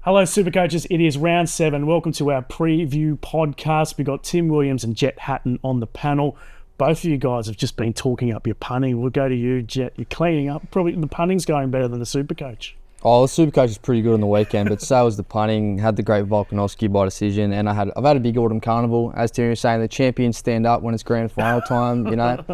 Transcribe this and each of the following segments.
Hello, Supercoaches. It is round 7. Welcome to our preview podcast. We've got Tim Williams and Jett Hatton on the panel. Both of you guys have just been talking up your punting. We'll go to you, Jett. You're cleaning up. Probably the punting's going better than the Supercoach. Oh, the Supercoach is pretty good on the weekend, but so was the punting. Had the great Volkanovski by decision, and I've had a big autumn carnival. As Tim was saying, the champions stand up when it's grand final time. You know,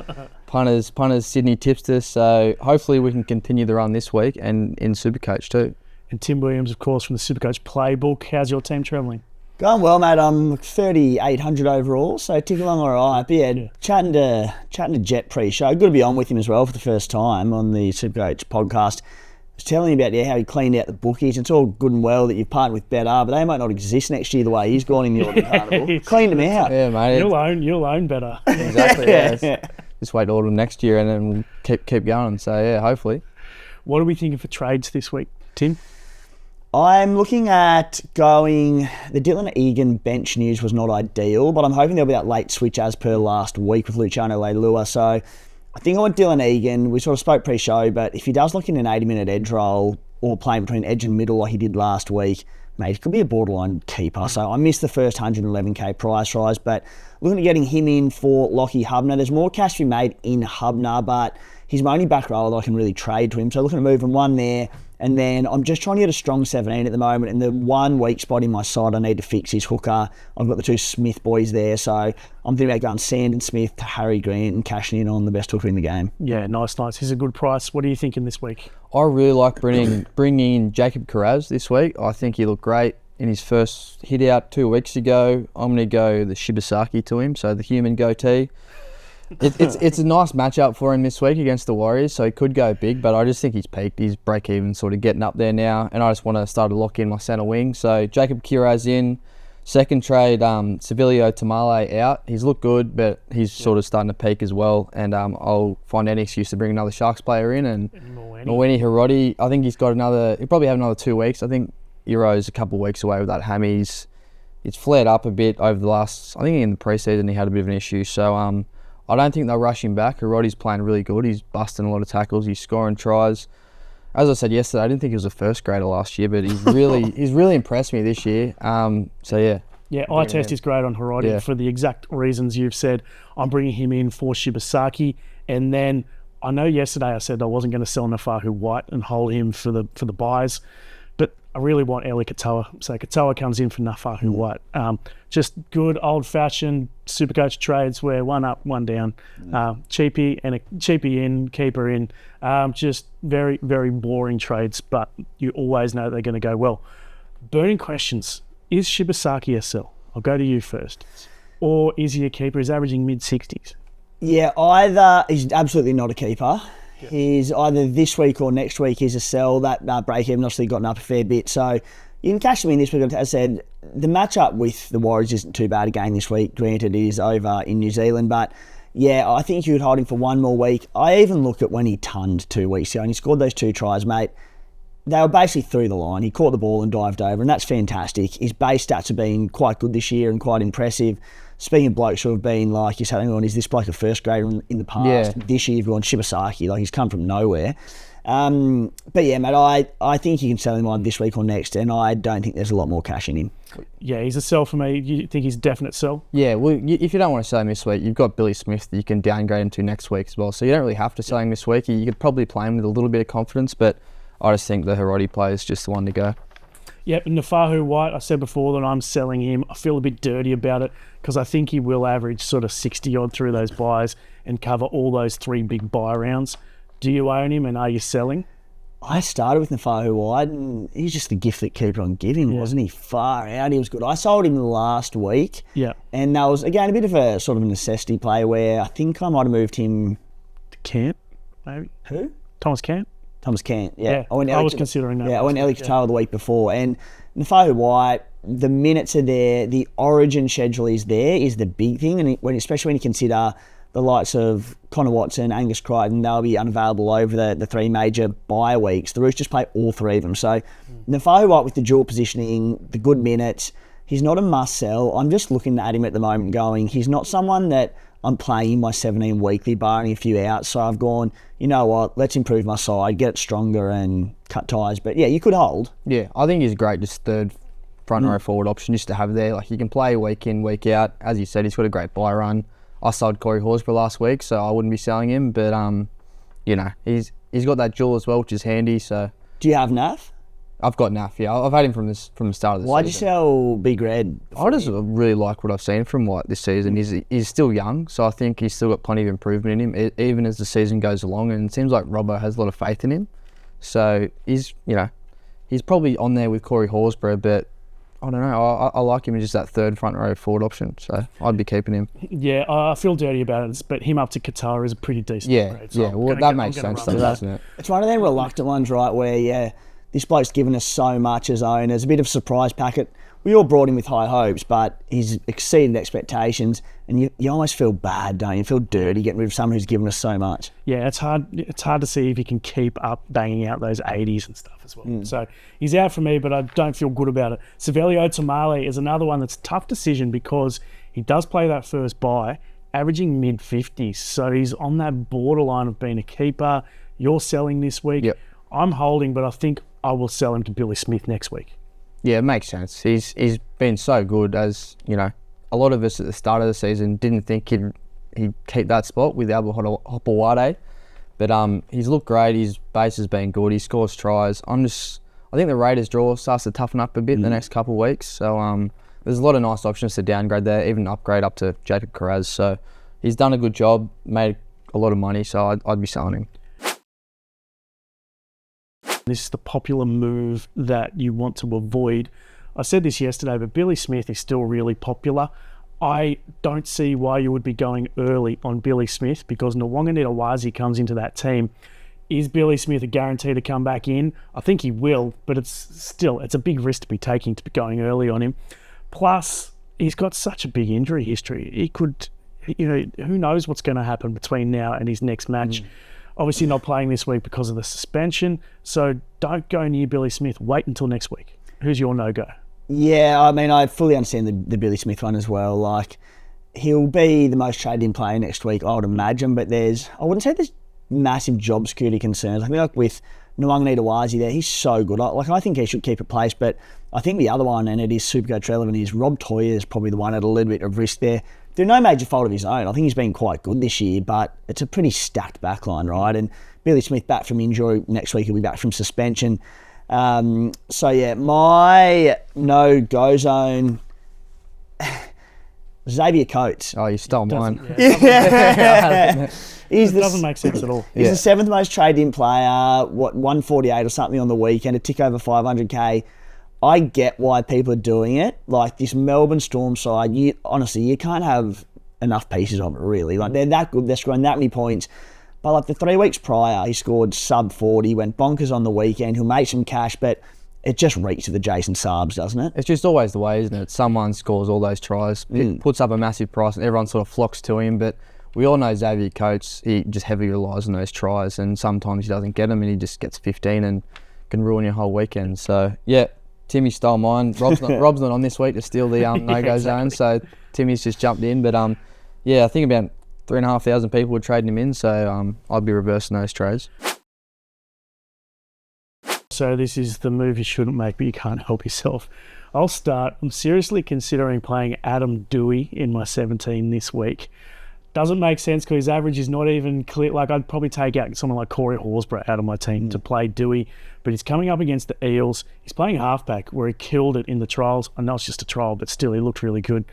punters Sydney tipster. So hopefully we can continue the run this week and in Supercoach too. And Tim Williams, of course, from the SuperCoach Playbook. How's your team travelling? Going well, mate. I'm 3,800 overall, so ticking along all right. But yeah, chatting to Jett pre-show. Good to be on with him as well for the first time on the SuperCoach podcast. I was telling him about how he cleaned out the bookies. It's all good and well that you've partnered with Better, but they might not exist next year the way he's gone in the autumn carnival. Cleaned them out. Yeah, mate. You'll own Better. Exactly. Yeah. Just wait autumn next year, and then we'll keep going. So yeah, hopefully. What are we thinking for trades this week, Tim? I'm looking at going... The Dylan Egan bench news was not ideal, but I'm hoping there'll be that late switch as per last week with Luciano Leilua. So I think I want Dylan Egan. We sort of spoke pre-show, but if he does look in an 80-minute edge role or playing between edge and middle like he did last week, mate, he could be a borderline keeper. So I missed the first 111k price rise, but looking at getting him in for Lockie Hubner. There's more cash to be made in Hubner, but he's my only back rower that I can really trade to him. So looking at moving one there. And then I'm just trying to get a strong 17 at the moment. And the one weak spot in my side I need to fix is hooker. I've got the two Smith boys there. So I'm thinking about going Sand and Smith to Harry Grant and cashing in on the best hooker in the game. Yeah, nice. He's a good price. What are you thinking this week? I really like bringing in Jacob Kiraz this week. I think he looked great in his first hit out 2 weeks ago. I'm going to go the Shibasaki to him, so the human goatee. It's a nice matchup for him this week against the Warriors, so he could go big, but I just think he's peaked. He's break-even sort of getting up there now, and I just want to start to lock in my centre wing. So Jacob Kiraz in. Second trade, Savelio Tamale out. He's looked good, but he's sort of starting to peak as well, and I'll find any excuse to bring another Sharks player in. And Mawini Hiroti, I think he'll probably have another 2 weeks. I think Euro's a couple of weeks away with that hammy. It's flared up a bit over the last, I think in the preseason he had a bit of an issue, so I don't think they'll rush him back. Hiroti's playing really good. He's busting a lot of tackles. He's scoring tries. As I said yesterday, I didn't think he was a first grader last year, but he's really impressed me this year. So yeah. Yeah, eye test is great on Hiroti for the exact reasons you've said. I'm bringing him in for Shibasaki, and then I know yesterday I said I wasn't going to sell Naufahu Whyte and hold him for the buys, but I really want Eli Katoa. So Katoa comes in for Naufahu Whyte. Just good old-fashioned Supercoach trades where one up, one down. Cheapie and a cheapie in, keeper in. Just very, very boring trades, but you always know they're going to go well. Burning questions. Is Shibasaki a sell? I'll go to you first. Or is he a keeper? He's averaging mid-60s. Yeah, either he's absolutely not a keeper. Yeah. He's either this week or next week he's a sell. That break-even obviously gotten up a fair bit. So you can cash him in this week. As I said, the matchup with the Warriors isn't too bad again this week. Granted, it is over in New Zealand, but yeah, I think you would hold him for one more week. I even look at when he tunned 2 weeks ago and he scored those 2 tries, mate. They were basically through the line. He caught the ball and dived over, and that's fantastic. His base stats have been quite good this year and quite impressive. Speaking of blokes who have been like, you're saying, is this bloke a first grader in the past? Yeah. This year you've gone Shibasaki, like he's come from nowhere. But yeah, mate, I think you can sell him on this week or next, and I don't think there's a lot more cash in him. Yeah, he's a sell for me. You think he's a definite sell? Yeah, well, if you don't want to sell him this week, you've got Billy Smith that you can downgrade into next week as well. So you don't really have to sell him this week. You could probably play him with a little bit of confidence, but I just think the Hiroti play is just the one to go. Yep, Naufahu Whyte, I said before that I'm selling him. I feel a bit dirty about it because I think he will average sort of 60-odd through those buys and cover all those 3 big buy rounds. Do you own him and are you selling? I started with Naufahu Whyte and he's just the gift that kept on giving, wasn't he? Far out, he was good. I sold him last week. Yeah. And that was, again, a bit of a sort of a necessity play where I think I might have moved him... To Camp, maybe? Who? Thomas Camp. Thomas Kent, yeah. I was considering that. Yeah, I went Eli Katoa the week before. And Naufahu Whyte, the minutes are there, the origin schedule is there, is the big thing. And especially when you consider the likes of Connor Watson, Angus Crichton, they'll be unavailable over the 3 major bye weeks. The Roosters play all 3 of them. So Naufahu Whyte with the dual positioning, the good minutes, he's not a must sell. I'm just looking at him at the moment going, he's not someone that I'm playing my 17 weekly, barring a few outs. So I've gone, you know what, let's improve my side, get it stronger and cut ties. But yeah, you could hold. Yeah, I think he's great, just third front row forward option just to have there. Like, he can play week in, week out. As you said, he's got a great buy run. I sold Corey Horsburgh last week, so I wouldn't be selling him. But you know, he's got that duel as well, which is handy. So Do you have Nath? I've got Nath. Yeah, I've had him from the start of the Why'd you season. sell Big Red? I just really like what I've seen from Whyte this season. He's still young, so I think he's still got plenty of improvement in him, even as the season goes along. And it seems like Robbo has a lot of faith in him. So he's probably on there with Corey Horsburgh, but I don't know. I like him as just that third front row forward option, so I'd be keeping him. Yeah, I feel dirty about it, but him up to Qatar is a pretty decent upgrade. So Well, that makes sense, doesn't it? It's one of them reluctant ones, right, where, this bloke's given us so much as owners, a bit of a surprise packet. We all brought him with high hopes, but he's exceeded expectations, and you almost feel bad, don't you? You feel dirty getting rid of someone who's given us so much. Yeah, it's hard to see if he can keep up banging out those 80s and stuff as well. So he's out for me, but I don't feel good about it. Savelio Tamale is another one that's a tough decision because he does play that first bye, averaging mid-50s. So he's on that borderline of being a keeper. You're selling this week. Yep. I'm holding, but I think I will sell him to Billy Smith next week. Yeah, it makes sense. He's been so good, as you know. A lot of us at the start of the season didn't think he'd keep that spot with Whyte, but he's looked great. His base has been good. He scores tries. I think the Raiders draw starts to toughen up a bit in the next couple of weeks. So there's a lot of nice options to downgrade there, even upgrade up to Jacob Carraz. So he's done a good job, made a lot of money. So I'd be selling him. This is the popular move that you want to avoid. I said this yesterday, but Billy Smith is still really popular. I don't see why you would be going early on Billy Smith because Naufahu comes into that team. Is Billy Smith a guarantee to come back in? I think he will, but it's a big risk to be taking to be going early on him. Plus, he's got such a big injury history. He could, who knows what's going to happen between now and his next match. Obviously not playing this week because of the suspension, so don't go near Billy Smith. Wait until next week. Who's your no-go? Yeah, I mean, I fully understand the Billy Smith one as well. Like, he'll be the most traded-in player next week, I would imagine, but I wouldn't say there's massive job security concerns. I think like with Naufahu there, he's so good. I think he should keep a place, but I think the other one, and it is Supercoach relevant, is Rob Toia is probably the one at a little bit of risk there. Through no major fault of his own. I think he's been quite good this year, but it's a pretty stacked backline, right? And Billy Smith back from injury next week. He'll be back from suspension. So yeah, my no-go zone, Xavier Coates. Oh, you stole mine. Yeah. It doesn't make sense at all. He's the seventh most traded-in player, 148 or something on the weekend, a tick over 500k. I get why people are doing it. Like this Melbourne Storm side, you can't have enough pieces of it, really. Like they're that good, they're scoring that many points. But like the 3 weeks prior, he scored sub 40, went bonkers on the weekend. He'll make some cash, but it just reeks of the Jason Sabs, doesn't it? It's just always the way, isn't it? Someone scores all those tries, puts up a massive price, and everyone sort of flocks to him. But we all know Xavier Coates, he just heavily relies on those tries, and sometimes he doesn't get them, and he just gets 15 and can ruin your whole weekend. So, yeah. Timmy stole mine. Rob's not on this week to steal the no-go zone, so Timmy's just jumped in. But I think about 3,500 people were trading him in, so I'd be reversing those trades. So this is the move you shouldn't make, but you can't help yourself. I'll start. I'm seriously considering playing Adam Dewey in my 17 this week. Doesn't make sense because his average is not even clear. Like, I'd probably take out someone like Corey Horsburgh out of my team to play Dewey, but he's coming up against the Eels. He's playing halfback where he killed it in the trials. I know it's just a trial, but still, he looked really good.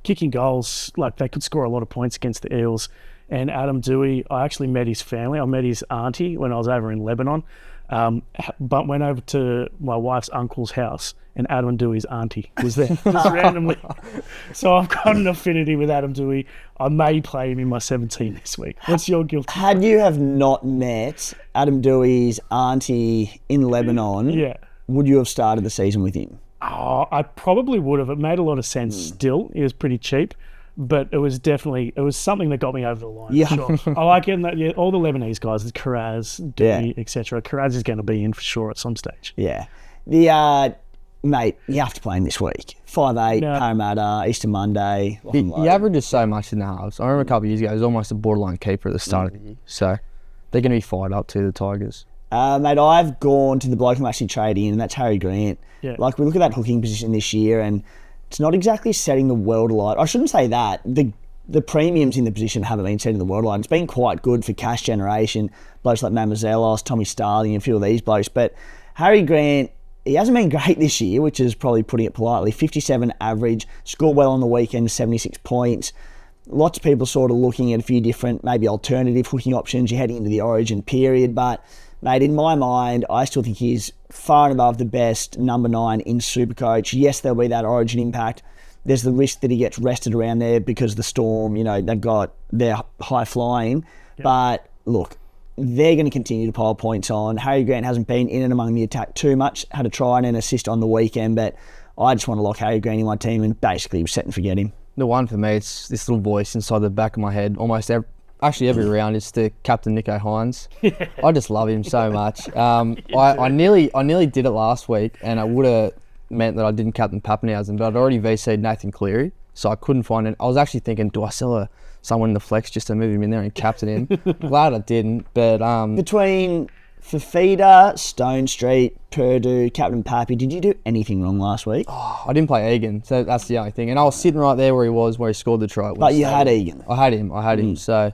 Kicking goals, like they could score a lot of points against the Eels. And Adam Dewey, I actually met his family. I met his auntie when I was over in Lebanon, but went over to my wife's uncle's house, and Adam Dewey's auntie was there just randomly. So I've got an affinity with Adam Dewey. I may play him in my 17 this week. What's your guilty? Had you have not met Adam Dewey's auntie in Lebanon, would you have started the season with him? Oh, I probably would have. It made a lot of sense still. He was pretty cheap, but it was something that got me over the line. Yeah. For sure. I like it. All the Lebanese guys, Carraz, Dewey, etc. Carraz is going to be in for sure at some stage. Yeah. Mate, you have to play him this week. 5'8", Parramatta, Easter Monday. He averages so much in the halves. I remember a couple of years ago, he was almost a borderline keeper at the start of the year. So they're going to be fired up to the Tigers. Mate, I've gone to the bloke I'm actually trading in, and that's Harry Grant. Yeah. Like, we look at that hooking position this year, and it's not exactly setting the world alight. I shouldn't say that. The premiums in the position haven't been setting the world alight. It's been quite good for cash generation. Blokes like Mamazelos, Tommy Starling, a few of these blokes. But Harry Grant, he hasn't been great this year, which is probably putting it politely. 57 average, scored well on the weekend, 76 points. Lots of people sort of looking at a few different, maybe alternative hooking options. You're heading into the Origin period, but mate, in my mind, I still think he's far and above the best number 9 in Supercoach. Yes, there'll be that Origin impact. There's the risk that he gets rested around there because of the Storm, they're high flying. Yep. But look, they're going to continue to pile points on. Harry Grant hasn't been in and among the attack too much. Had a try and an assist on the weekend, but I just want to lock Harry Grant in my team and basically set and forget him. The one for me, it's this little voice inside the back of my head. Every round is the Captain Nico Hines. I just love him so much. I nearly did it last week, and it would have meant that I didn't captain Pappenhausen, but I'd already VC'd Nathan Cleary, so I couldn't find it. I was actually thinking, do I sell someone in the flex just to move him in there and captain him? Glad I didn't, but between Fafita, Stone Street, Purdue, Captain Pappy, did you do anything wrong last week? I didn't play Egan, so that's the only thing. And I was sitting right there where he scored the try. But you had Egan. I had him. So,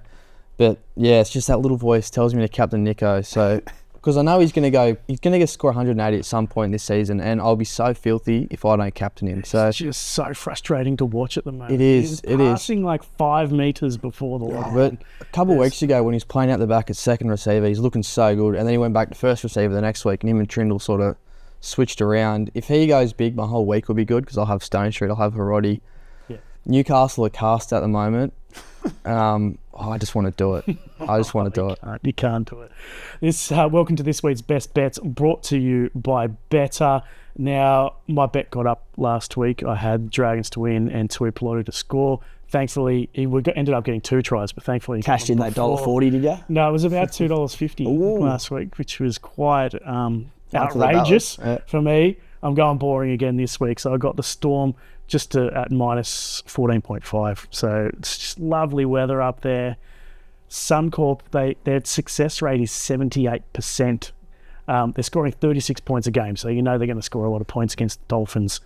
but yeah, it's just that little voice tells me to captain Nico. So, because I know he's going to score 180 at some point this season, and I'll be so filthy if I don't captain him. So it's just so frustrating to watch at the moment. It is. Passing like 5 meters before the line. But a couple of weeks ago, when he was playing out the back at second receiver, he's looking so good, and then he went back to first receiver the next week, and him and Trindle sort of switched around. If he goes big, my whole week will be good because I'll have Stone Street, I'll have Harodi. Yeah. Newcastle are cast at the moment. I just want to do it. You can't do it. Welcome to this week's Best Bets, brought to you by Better. Now, my bet got up last week. I had Dragons to win and Tuipulotu to score. Thankfully, he ended up getting 2 tries, but thankfully... Cashed in that $1.40, did you? No, it was about $2.50 last week, which was quite outrageous for me. I'm going boring again this week, so I got the Storm just at minus 14.5. So it's just lovely weather up there. Suncorp, their success rate is 78%. They're scoring 36 points a game, so you know they're going to score a lot of points against the Dolphins.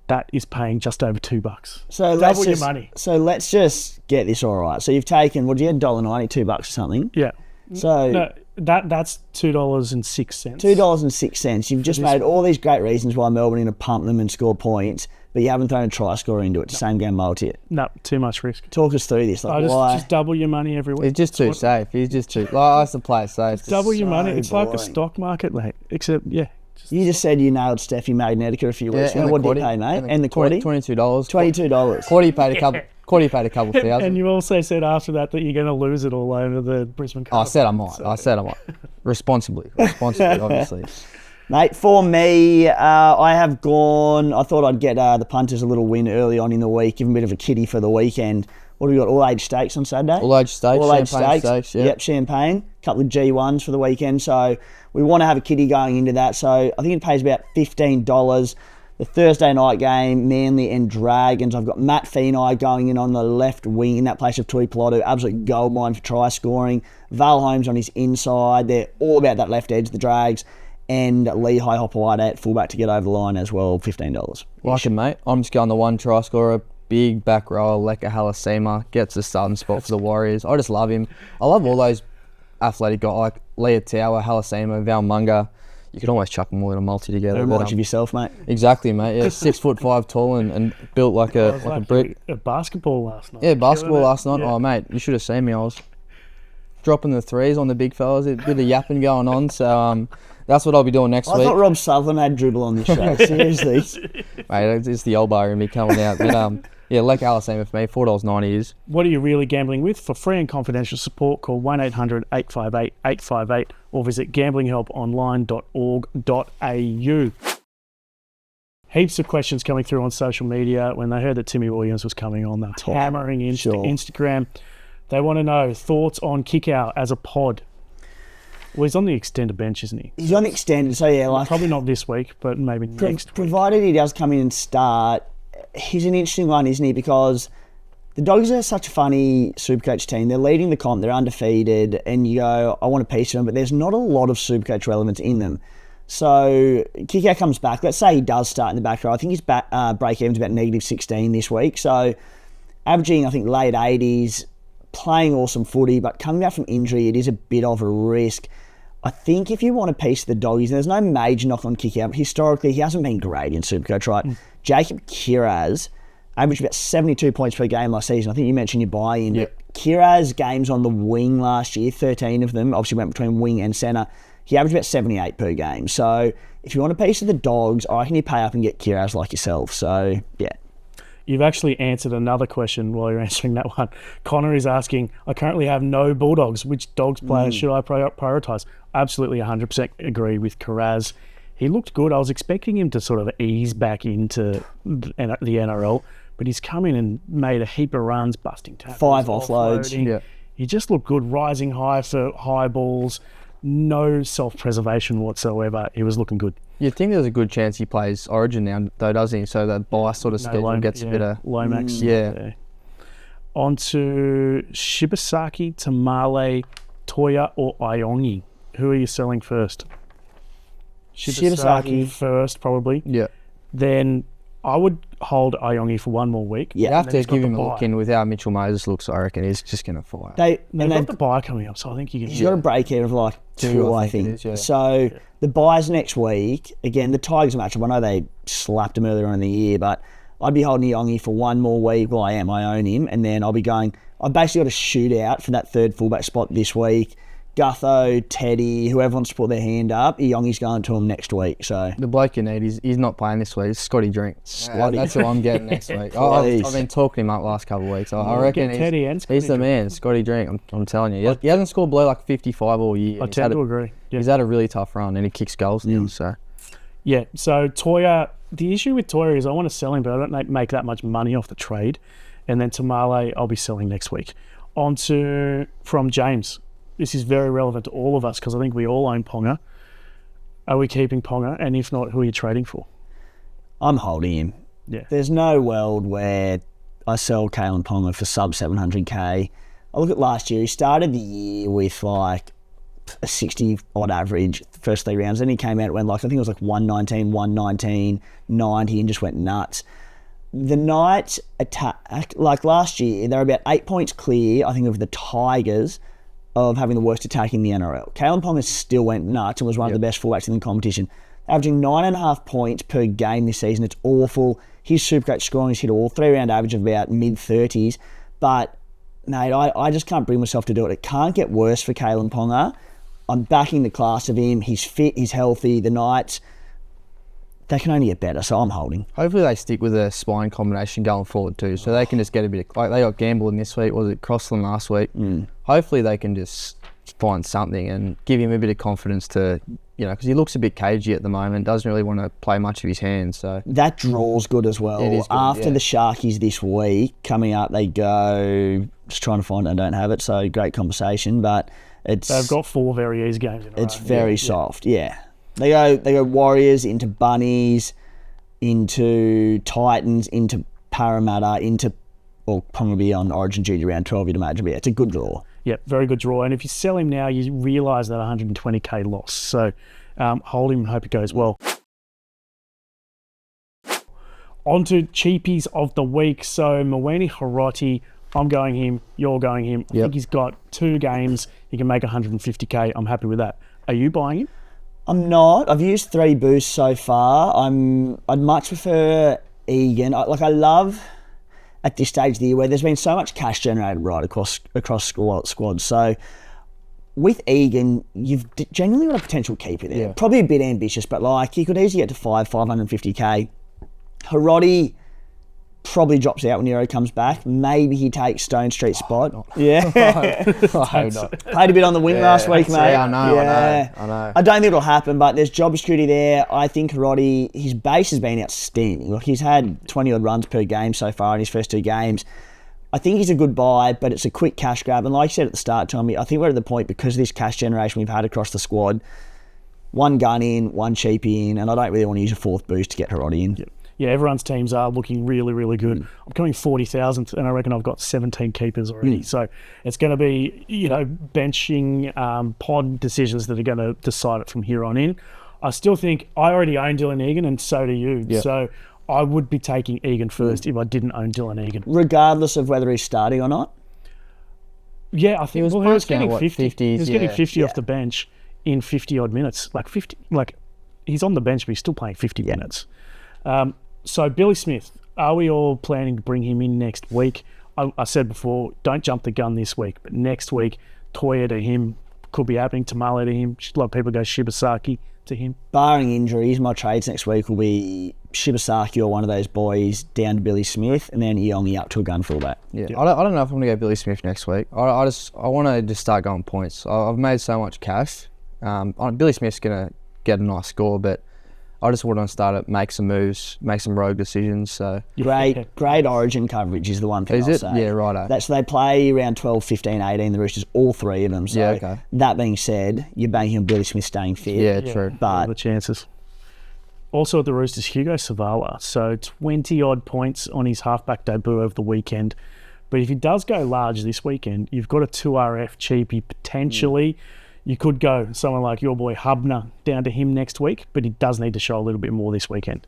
That is paying just over $2. So double your money. So let's just get this all right. So you've taken, what do you have, $1.90, $2 or something? Yeah. So no, that's $2.06. $2.06. You've just made all these great reasons why Melbourne are going to pump them and score points, but you haven't thrown a try scorer into it. Same game multi it. No, too much risk. Talk us through this. Just double your money every week. He's just too safe. He's just too... I used to play it safe. Double your money. It's like a stock market, mate. Except, yeah. You just said you nailed Steffi Magnetica a few weeks ago. What did you pay, mate? And the quaddy? $22. $22. Quaddy paid a couple thousand. And you also said after that you're going to lose it all over the Brisbane Cup. I said I might. Responsibly, obviously. Mate, for me, I have gone... I thought I'd get the punters a little win early on in the week, give them a bit of a kiddie for the weekend. What have we got? All-age stakes on Saturday? All-age stakes, Champagne stakes, yeah. Yep, Champagne. A couple of G1s for the weekend. So we want to have a kiddie going into that. So I think it pays about $15. The Thursday night game, Manly and Dragons. I've got Matt Feeney going in on the left wing in that place of Tuipulotu. Absolute goldmine for try scoring. Val Holmes on his inside. They're all about that left edge, the Drags. And Lehigh Hopper-White at fullback to get over the line as well, $15. Like it, mate. I'm just going the one try scorer. Big back rower, Leka Halasima, gets the starting spot for the Warriors. I just love him. I love all those athletic guys like Leah Tower, Halasima, Val Munga. You could almost chuck them all in a multi together. Reminds you of yourself, mate. Exactly, mate. Yeah, 6'5" tall and built like a brick. At basketball last night. Yeah, basketball last night. Yeah. Oh, mate, you should have seen me. I was dropping the threes on the big fellas. A bit of yapping going on. So that's what I'll be doing next week. I thought Rob Sutherland had dribble on this show. Seriously. Mate, it's the old bar in me coming out. But yeah, like Alisama for me, $4.90 is. What are you really gambling with? For free and confidential support, call 1-800-858-858 or visit gamblinghelponline.org.au. Heaps of questions coming through on social media. When they heard that Timmy Williams was coming on, they're hammering into Instagram. They want to know thoughts on Kickout as a pod. Well, he's on the extended bench, isn't he? He's on the extended, so yeah. Like, probably not this week, but maybe next week. Provided he does come in and start, he's an interesting one, isn't he? Because the Dogs are such a funny Supercoach team. They're leading the comp, they're undefeated, and you go, I want a piece of them, but there's not a lot of Supercoach relevance in them. So Kikau comes back. Let's say he does start in the back row. I think his break-even's about -16 this week. So averaging, I think, late 80s, playing awesome footy, but coming back from injury, it is a bit of a risk. I think if you want a piece of the Doggies, and there's no major knock on Kikau, but historically he hasn't been great in Supercoach, right? Jacob Kiraz averaged about 72 points per game last season. I think you mentioned your buy-in. Yep. But Kiraz games on the wing last year, 13 of them, obviously went between wing and centre. He averaged about 78 per game. So if you want a piece of the Dogs, I reckon you pay up and get Kiraz like yourself. So, yeah. You've actually answered another question while you're answering that one. Connor is asking, I currently have no Bulldogs. Which Dogs players should I prioritise? Absolutely 100% agree with Kiraz. He looked good. I was expecting him to sort of ease back into the NRL, but he's come in and made a heap of runs, busting tackles, 5 offloads. Yeah. He just looked good, rising high for high balls, no self-preservation whatsoever. He was looking good. You'd think there's a good chance he plays Origin now, though, doesn't he? So that bye sort of schedule gets a bit of... Lomax. Yeah. On to Shibasaki, Tamale, Toia or Iongi. Who are you selling first? Shibasaki first, probably. Yeah. Then I would hold Iongi for one more week. Yeah. You have And then to he's got give the him a bye. look in with how Mitchell Moses looks, I reckon. He's just going to fire. They've They've got the bye coming up, so I think you can... He's got a break even of like 2, I think. it is, yeah. So the buys next week, again, the Tigers matchup, I know they slapped him earlier on in the year, but I'd be holding Iongi for one more week. Well, I own him, and then I'll be going... I've basically got a shootout for that third fullback spot this week. Gutho, Teddy, whoever wants to put their hand up, Iongi's going to him next week. So The bloke you need, he's not playing this week. It's Scotty Drink. Scotty. That's who I'm getting next week. I've been talking him up last couple of weeks. I reckon Get Teddy and Scotty he's the Drink. man, Scotty Drink. I'm telling you. He hasn't scored below like 55 all year. I tend to agree. Yeah. He's had a really tough run and he kicks goals now. So Yeah, so Toia, the issue with Toia is I want to sell him, but I don't make that much money off the trade. And then Tamale, I'll be selling next week. On to, from James. This is very relevant to all of us because I think we all own Ponga. Are we keeping Ponga? And if not, who are you trading for? I'm holding him. Yeah. There's no world where I sell Kalen Ponga for sub 700k. I look at last year, he started the year with like a 60 odd average the first 3 rounds. Then he came out when like, I think it was like 119, 119, 90 and just went nuts. The Knights attack, like last year, they're about 8 points clear, I think, of the Tigers of having the worst attack in the NRL. Kalen Ponga still went nuts and was one of the best fullbacks in the competition. Averaging 9.5 points per game this season. It's awful. His Supercoach scoring has hit all 3-round average of about mid-30s. But, mate, I just can't bring myself to do it. It can't get worse for Kalen Ponga. I'm backing the class of him. He's fit, he's healthy. The Knights, they can only get better, so I'm holding. hopefully they stick with a spine combination going forward too, so they can just get a bit of... Like they got Gamble this week, was it Crossland last week? Hopefully they can just find something and give him a bit of confidence to, because he looks a bit cagey at the moment, doesn't really want to play much of his hands, so... That draw's good as well. It is good, After yeah. the Sharkies this week, coming up, they go... Just trying to find it, I don't have it, so great conversation, but it's... They've got 4 very easy games in a row. It's very soft, yeah. They go Warriors into Bunnies, into Titans, into Parramatta, into... Well, Ponga will be on Origin Junior round 12, you'd imagine. But yeah, it's a good draw. Yeah, very good draw. And if you sell him now, you realise that 120k loss. So hold him and hope it goes well. On to Cheapies of the week. So Mawini Hiroti, I'm going him, you're going him. I think he's got 2 games. He can make 150k. I'm happy with that. Are you buying him? I'm not. I've used 3 boosts so far. I'd much prefer Egan. I love at this stage of the year where there's been so much cash generated right across squads. So with Egan, you've genuinely got a potential keeper there. Yeah. Probably a bit ambitious, but like he could easily get to 550k. Hiroti probably drops out when Nero comes back. Maybe he takes Stone Street's spot. Yeah. I hope not. Played a bit on the wing last week, mate. Yeah, I know. I don't think it'll happen, but there's job security there. I think Hiroti, his base has been outstanding. Look, he's had 20 odd runs per game so far in his first 2 games. I think he's a good buy, but it's a quick cash grab. And like you said at the start, Tommy, I think we're at the point because of this cash generation we've had across the squad. 1 gun in, 1 cheapie in, and I don't really want to use a 4th boost to get Hiroti in. yeah, everyone's teams are looking really, really good. I'm coming 40,000th, and I reckon I've got 17 keepers already. So it's going to be, benching pod decisions that are going to decide it from here on in. I still think I already own Dylan Egan, and so do you. Yep. So I would be taking Egan first if I didn't own Dylan Egan. Regardless of whether he's starting or not? Yeah, I think was he was getting punching out, 50. 50s, He was getting yeah. 50 off the bench in 50-odd minutes. Like 50, he's on the bench, but he's still playing 50 minutes. So Billy Smith, are we all planning to bring him in next week? I said before, don't jump the gun this week, but next week, Toia to him, could be happening, Tamale to him. A lot of people go Shibasaki to him. Barring injuries, my trades next week will be Shibasaki or one of those boys down to Billy Smith, and then Iongi up to a gun fullback. Yeah, I don't know if I'm going to go Billy Smith next week. I want to just start going points. I've made so much cash. Billy Smith's going to get a nice score, but I just want to start to make some moves, make some rogue decisions. So Great origin coverage is the one thing Is I'll it? say. Yeah, righto. That's they play around 12, 15, 18, the Roosters, all three of them. So Yeah, okay. that being said, you're banking on Billy Smith staying fit. yeah, true. What But are the chances? Also at the Roosters, Hugo Savala. So 20-odd points on his halfback debut over the weekend. But if he does go large this weekend, you've got a 2RF cheapie potentially. You could go someone like your boy Hubner down to him next week, but he does need to show a little bit more this weekend.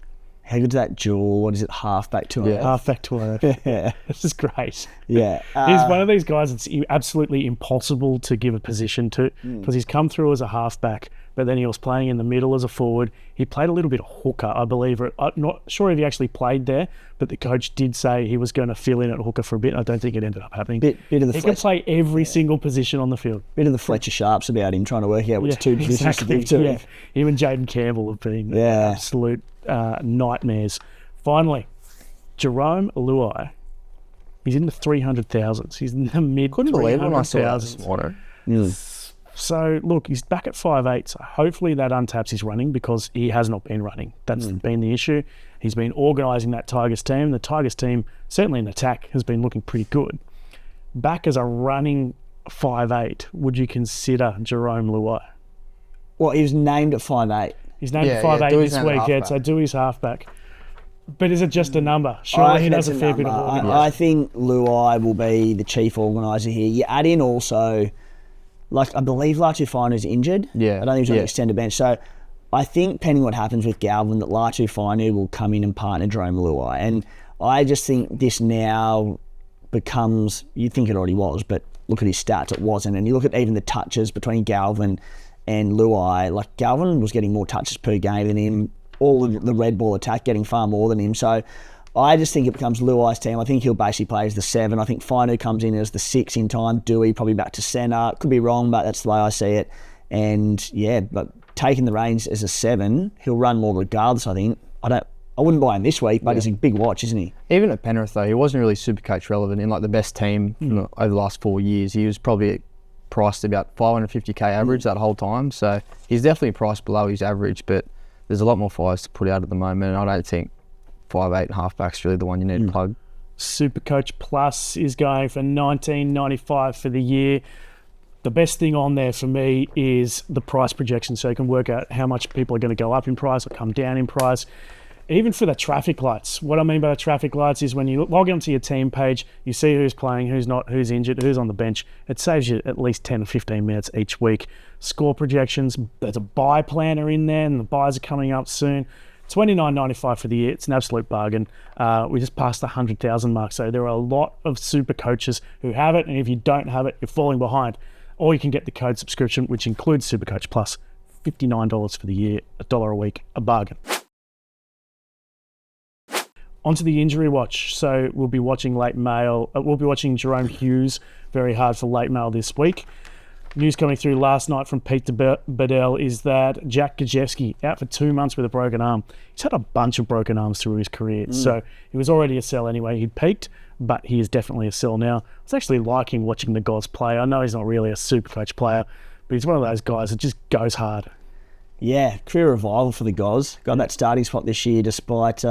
how good's that duel? What is it, halfback to Yeah. Halfback 2RF. Yeah. This is great. Yeah. He's one of these guys that's absolutely impossible to give a position to because he's come through as a halfback, but then he was playing in the middle as a forward. He played a little bit of hooker, I believe. I'm not sure if he actually played there, but the coach did say he was going to fill in at hooker for a bit. I don't think it ended up happening. Bit of the He can Fletcher, play every single position on the field. bit of the Fletcher Sharps about him trying to work out which two positions to give to him. Him and Jaden Campbell have been Yeah. absolute nightmares. Finally, Jerome Luai. He's in the 300,000s. He's in the mid Couldn't believe it when I saw that 300,000s. this morning. So, look, he's back at 5'8", so hopefully that untaps his running because he has not been running. That's been the issue. He's been organising that Tigers team. The Tigers team, certainly in attack, has been looking pretty good. Back as a running 5'8", would you consider Jerome Luai? Well, he was named at 5'8". He's named Yeah, 5'8" do his this name week, yeah, halfback. so do his halfback. But is it just a number? I Surely he reckon does a that's fair bit of number. organising. I think Luai will be the chief organiser here. You add in also, like I believe Latu Finu is injured. Yeah, I don't think he's on the yeah. extended bench. So I think, depending what happens with Galvin, that Latu Finu will come in and partner Jerome Luai. And I just think this now becomes, you'd think it already was, but look at his stats, it wasn't. And you look at even the touches between Galvin and Luai, like Galvin was getting more touches per game than him. All of the red ball attack getting far more than him. So I just think it becomes Luai's team. I think he'll basically play as the 7. I think Finu comes in as the 6 in time. Dewey probably back to centre. Could be wrong, but that's the way I see it. And yeah, but taking the reins as a 7, he'll run more regardless, I think. I wouldn't buy him this week, but he's a big watch, isn't he? Even at Penrith though, he wasn't really Supercoach relevant in like the best team over the last 4 years. He was probably priced about 550k average that whole time. So he's definitely priced below his average, but there's a lot more fires to put out at the moment. And I don't think 5'8" halfback's really the one you need to plug. Supercoach Plus is going for $19.95 for the year. The best thing on there for me is the price projection, so you can work out how much people are going to go up in price or come down in price. Even for the traffic lights. What I mean by the traffic lights is when you log onto your team page, you see who's playing, who's not, who's injured, who's on the bench. It saves you at least 10 or 15 minutes each week. Score projections, there's a buy planner in there, and the buys are coming up soon. $29.95 for the year. It's an absolute bargain. We just passed the 100,000 mark, so there are a lot of super coaches who have it, and if you don't have it, you're falling behind. Or you can get the code subscription, which includes Supercoach Plus, $59 for the year, $1 a week, a bargain. Onto the injury watch. So we'll be watching late mail. We'll be watching Jerome Hughes very hard for late mail this week. News coming through last night from Pete Bedell is that Jack Gajewski out for 2 months with a broken arm. He's had a bunch of broken arms through his career. So he was already a sell anyway. He'd peaked, but he is definitely a sell now. I was actually liking watching the Goz play. I know he's not really a super coach player, but he's one of those guys that just goes hard. Yeah, career revival for the Goz. Got that starting spot this year despite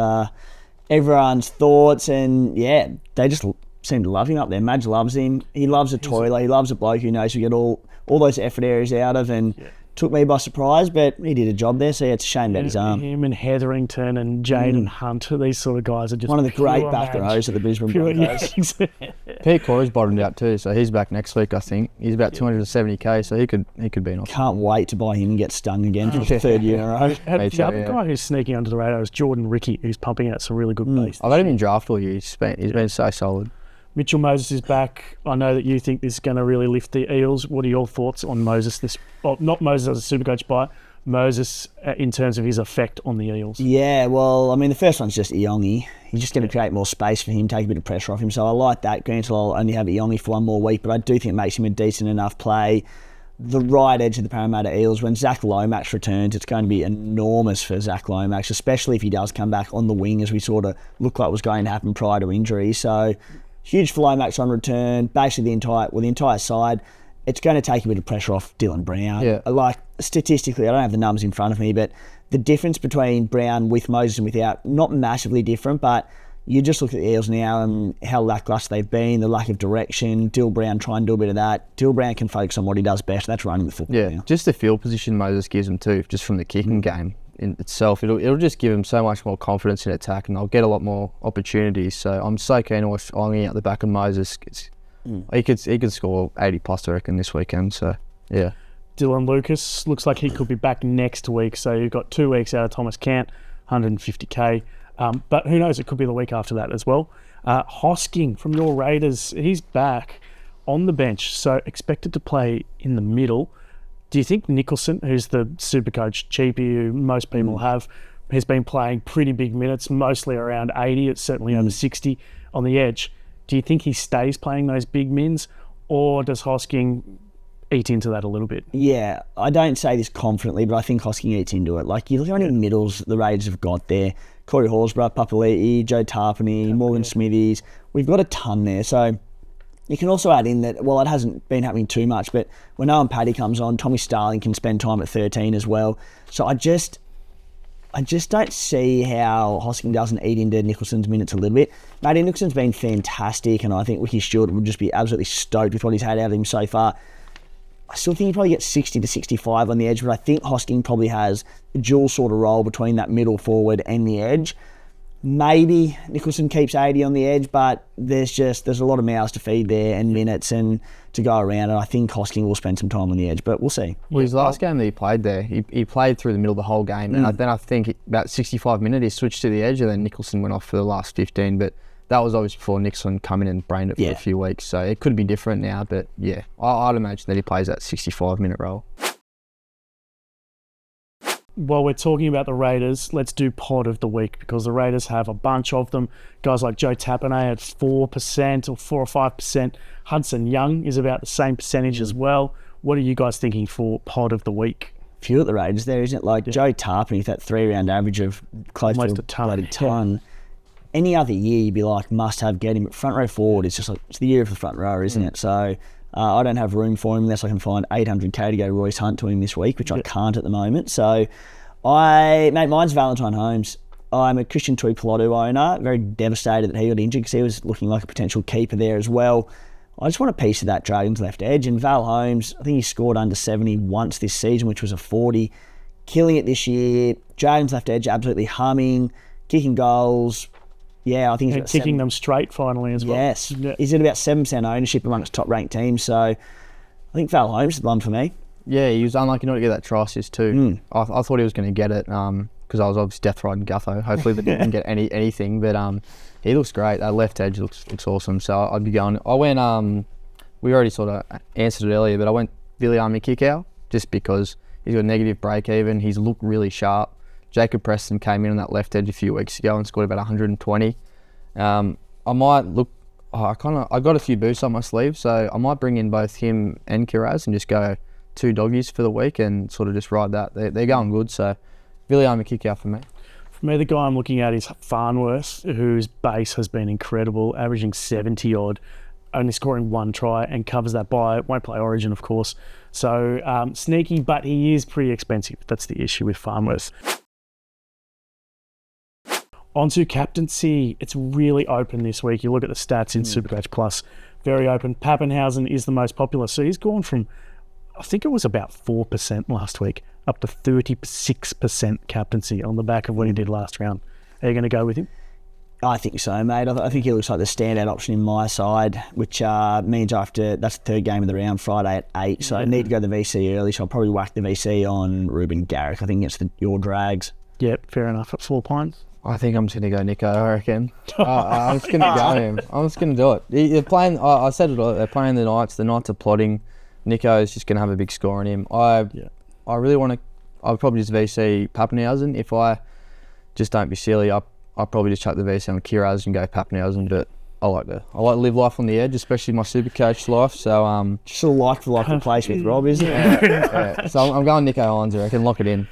everyone's thoughts, and yeah, they just seem to love him up there. Madge loves him. He loves a toilet. He loves a bloke who knows we get all those effort areas out of, and took me by surprise, but he did a job there, so yeah, it's a shame about his arm. Him and Hetherington and Jaden Hunter, these sort of guys are just One of the great back match. rows at the Brisbane Broncos. Pete Corey's bottomed out too, so he's back next week, I think. He's about 270k, so he could be an option. Can't wait to buy him and get stung again for the third year in a row. The other guy who's sneaking under the radar is Jordan Ricky, who's pumping out some really good base. I've had him in draft all year. He's been so solid. Mitchell Moses is back. I know that you think this is going to really lift the Eels. What are your thoughts on Moses? Not Moses as a Supercoach buy, Moses in terms of his effect on the Eels. Yeah, well, I mean, the first one's just Iongi. He's just going to create more space for him, take a bit of pressure off him. So I like that. Granted, I'll only have Iongi for one more week, but I do think it makes him a decent enough play. The right edge of the Parramatta Eels, when Zach Lomax returns, it's going to be enormous for Zach Lomax, especially if he does come back on the wing, as we sort of look like was going to happen prior to injury. So huge for Lomax on return. Basically, the entire side. It's going to take a bit of pressure off Dylan Brown. Yeah. Like, statistically, I don't have the numbers in front of me, but the difference between Brown with Moses and without, not massively different, but you just look at the Eels now and how lacklustre they've been, the lack of direction. Dill Brown try and do a bit of that. Dill Brown can focus on what he does best. That's running the football now. Just the field position Moses gives him too, just from the kicking game in itself. It'll just give him so much more confidence in attack, and they'll get a lot more opportunities. So I'm so keen to watch Ongi out the back of Moses. He could score 80 plus, I reckon, this weekend. So yeah. Dylan Lucas looks like he could be back next week. So you've got 2 weeks out of Thomas Cant, 150k. But who knows? It could be the week after that as well. Hosking from your Raiders, he's back on the bench, so expected to play in the middle. Do you think Nicholson, who's the Supercoach Cheapie, who most people have, has been playing pretty big minutes, mostly around 80, it's certainly over 60 on the edge. Do you think he stays playing those big mins, or does Hosking eat into that a little bit? Yeah, I don't say this confidently, but I think Hosking eats into it. Like, you look how many middles the Raiders have got there. Corey Horsburgh, Papali'i, Joe Tarpany, Morgan Smithies. We've got a ton there. So you can also add in that, well, it hasn't been happening too much, but when Owen Paddy comes on, Tommy Starling can spend time at 13 as well. So I just don't see how Hosking doesn't eat into Nicholson's minutes a little bit. Matty Nicholson's been fantastic, and I think Ricky Stewart would just be absolutely stoked with what he's had out of him so far. I still think he probably gets 60 to 65 on the edge, but I think Hosking probably has a dual sort of role between that middle forward and the edge. Maybe Nicholson keeps 80 on the edge, but there's a lot of mouths to feed there and minutes and to go around, and I think Hosking will spend some time on the edge, but we'll see. Well, his last game that he played there, he played through the middle of the whole game, and then I think about 65 minutes he switched to the edge, and then Nicholson went off for the last 15, but that was obviously before Nicholson come in and brained it for a few weeks, so it could be different now, but yeah, I'd imagine that he plays that 65-minute role. While we're talking about the Raiders, let's do pod of the week, because the Raiders have a bunch of them. Guys like Joe Tapine at 4% or 4 or 5%. Hudson Young is about the same percentage as well. What are you guys thinking for pod of the week? Few at the Raiders there, isn't it? Like Joe Tarpany with that 3-round average of close almost to a ton. ton. Any other year you'd be like, must have, get him. But front row forward, it's just like, it's the year of the front row, isn't it? So I don't have room for him unless I can find 800k to go Royce Hunt to him this week, which I can't at the moment. So mine's Valentine Holmes. I'm a Christian Tuipulotu owner, very devastated that he got injured because he was looking like a potential keeper there as well. I just want a piece of that Dragons left edge. And Val Holmes, I think he scored under 70 once this season, which was a 40. Killing it this year. Dragons left edge, absolutely humming, kicking goals. Yeah, I think he's kicking them straight finally as well. Yes. Yeah. He's at about 7% ownership amongst top-ranked teams, so I think Val Holmes is the one for me. Yeah, he was unlucky not to get that try assist too. I thought he was going to get it because I was obviously death riding Gutho. Hopefully they didn't get anything, but he looks great. That left edge looks awesome, so I'd be going. I went, we already sort of answered it earlier, but I went Viliami Kikau just because he's got a negative break even. He's looked really sharp. Jacob Preston came in on that left edge a few weeks ago and scored about 120. I might look. I got a few boosts on my sleeve, so I might bring in both him and Kiraz and just go 2 doggies for the week and sort of just ride that. They're going good, so Viliami Kikau for me. For me, the guy I'm looking at is Farnworth, whose base has been incredible, averaging 70 odd, only scoring 1 try and covers that bye. Won't play Origin, of course. So sneaky, but he is pretty expensive. That's the issue with Farnworth. Onto captaincy. It's really open this week. You look at the stats in Supercoach Plus, very open. Pappenhausen is the most popular. So he's gone from I think it was about 4% last week, up to 36% captaincy on the back of what he did last round. Are you going to go with him? I think so, mate. I think he looks like the standout option in my side, which means that's the third game of the round, Friday at 8. So I need to go the VC early, so I'll probably whack the VC on Ruben Garrick. I think it's your drags. Yep, fair enough. At 4 pints. I think I'm just going to go Nico, I reckon. I'm just going to go him. I'm just going to do it. They're playing, I said it all, they're playing the Knights. The Knights are plotting. Nico is just going to have a big score on him. I really want to, I'll probably just VC Pappenhausen. If I just don't be silly, I'll probably just chuck the VC on Kiraz and go Pappenhausen. But I like to live life on the edge, especially my Supercoach life. So just a like-for-like replacement with Rob, isn't it? yeah. So I'm going Nico Hines. I can lock it in.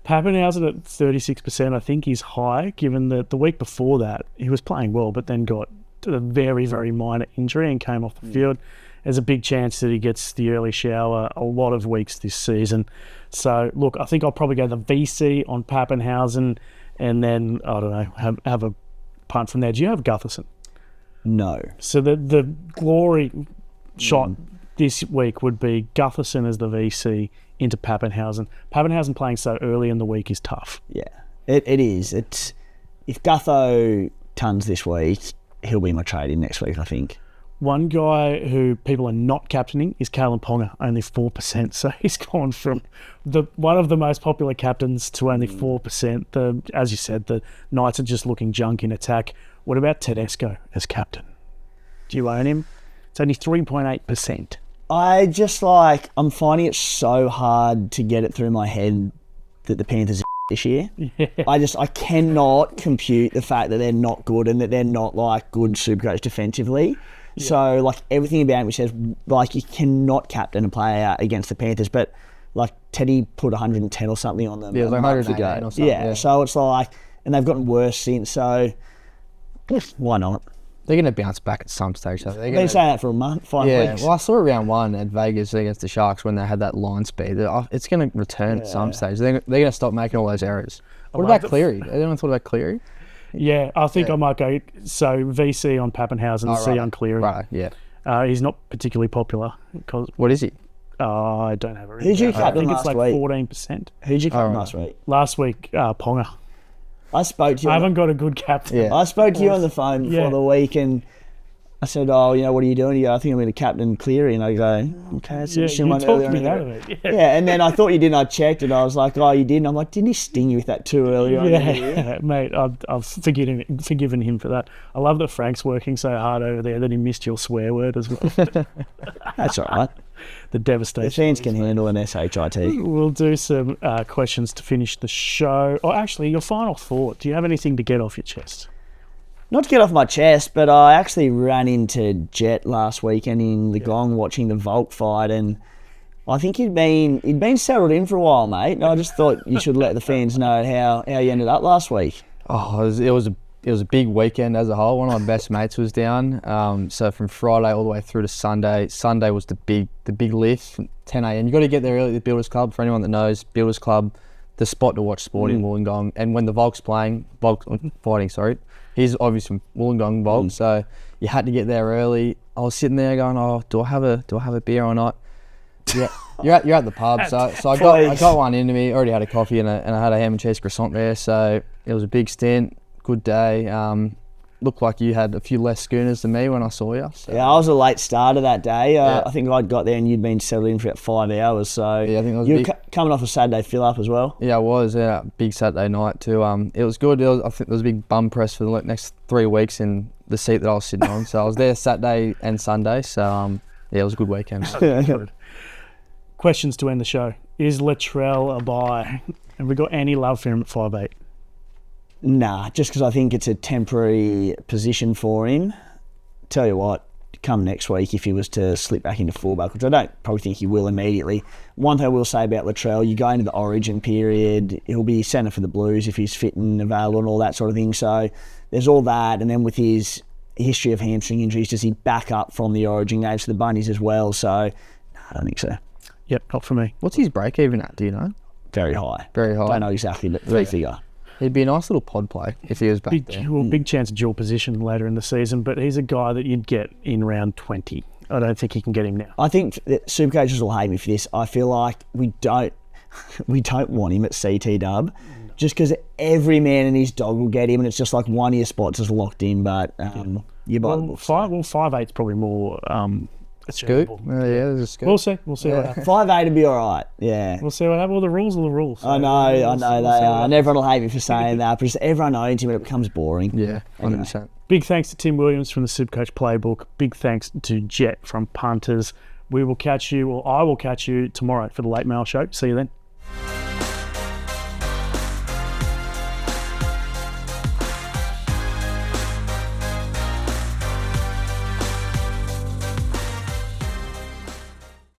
Pappenhausen at 36%, I think he's high, given that the week before that he was playing well, but then got a very, very minor injury and came off the field. There's a big chance that he gets the early shower a lot of weeks this season. So, look, I think I'll probably go the VC on Pappenhausen and then, I don't know, have a punt from there. Do you have Gutherson? No. So the glory shot this week would be Gutherson as the VC into Pappenhausen. Pappenhausen playing so early in the week is tough. Yeah, it is. If Gutho tons this week, he'll be my trade-in next week, I think. One guy who people are not captaining is Kalen Ponga, only 4%. So he's gone from one of the most popular captains to only 4%. As you said, the Knights are just looking junk in attack. What about Tedesco as captain? Do you own him? It's only 3.8%. I'm finding it so hard to get it through my head that the Panthers are this year. Yeah. I cannot compute the fact that they're not good and that they're not like good Supercoach defensively. Yeah. So like everything about me says like you cannot captain a player against the Panthers, but like Teddy put 110 or something on them. Yeah, like 118 or something. Yeah, so it's like, and they've gotten worse since. So why not? They're going to bounce back at some stage. So they've been saying that for a month, 5 weeks. Well, I saw it round 1 at Vegas against the Sharks when they had that line speed. It's going to return at some stage. They're going to stop making all those errors. What about Cleary? Anyone thought about Cleary? Yeah, I think I might go. So VC on Pappenhausen, C on Cleary. Right, yeah. He's not particularly popular. What is he? I don't have it. Who'd you captain last week? I think it's like 14%. Who'd you captain last week? Last week, Ponga. I spoke to you. I haven't got a good captain. Yeah. I spoke to you on the phone before the week and I said, what are you doing? You go, I think I'm going to captain Cleary. And I go, okay. So you talked me out of it. Yeah, and then I thought you didn't. I checked and I was like, oh, you didn't? I'm like, didn't he sting you with that too early on? Yeah, mate, I've forgiven him for that. I love that Frank's working so hard over there that he missed your swear word as well. That's all right. The devastation. The fans can handle an SHIT. We'll do some questions to finish the show. Oh, actually, your final thought. Do you have anything to get off your chest? Not to get off my chest, but I actually ran into Jett last weekend in the Gong watching the Volk fight, and I think he'd been settled in for a while, mate. And I just thought you should let the fans know how you ended up last week. Oh, it was a big weekend as a whole. One of my best mates was down. So from Friday all the way through to Sunday. Sunday was the big lift from 10 a.m. You got to get there early at the Builders Club. For anyone that knows, Builders Club, the spot to watch sport in Wollongong. And when the Volk's fighting, he's obviously from Wollongong Volk, so you had to get there early. I was sitting there going, "Oh, do I have a beer or not?" Yeah, you're at the pub, so I got one into me. Already had a coffee and I had a ham and cheese croissant there. So it was a big stint, good day. Looked like you had a few less schooners than me when I saw you. So. Yeah, I was a late starter that day. I think I'd got there and you'd been settled in for about 5 hours. So yeah, I think it was you were coming off a Saturday fill up as well. Yeah, I was. Yeah, big Saturday night too. It was good. I think there was a big bum press for the next 3 weeks in the seat that I was sitting on. So I was there Saturday and Sunday. So it was a good weekend. Questions to end the show. Is Latrell a buy? Have we got any love for him at 5'8"? Nah, just because I think it's a temporary position for him. Tell you what, come next week, if he was to slip back into fullback, which I don't probably think he will immediately. One thing I will say about Latrell, you go into the origin period, he'll be centre for the Blues if he's fit and available and all that sort of thing. So there's all that. And then with his history of hamstring injuries, does he back up from the origin games to the Bunnies as well? So I don't think so. Yep, not for me. What's his break even at? Do you know? Very high. Very high. Don't know exactly, but the figure. He'd be a nice little pod play if he was back there. Big chance of dual position later in the season, but he's a guy that you'd get in round 20 I don't think he can get him now. I think that Supercoaches will hate me for this. I feel like we don't want him at CT Dub, just because every man and his dog will get him, and it's just like one of your spots is locked in. But you buy the books. 5'8's probably more. Scoop. achievable. Yeah, there's a scoop. We'll see. We'll see what happens. 5'8" would be all right. Yeah. We'll see what happens. Well, the rules are the rules. I know they are. And everyone will hate me for saying that, but just everyone owns him and it becomes boring. Yeah, 100%. Big thanks to Tim Williams from the Supercoach Playbook. Big thanks to Jett from Punters. We will catch you, or I will catch you tomorrow for the Late Mail Show. See you then.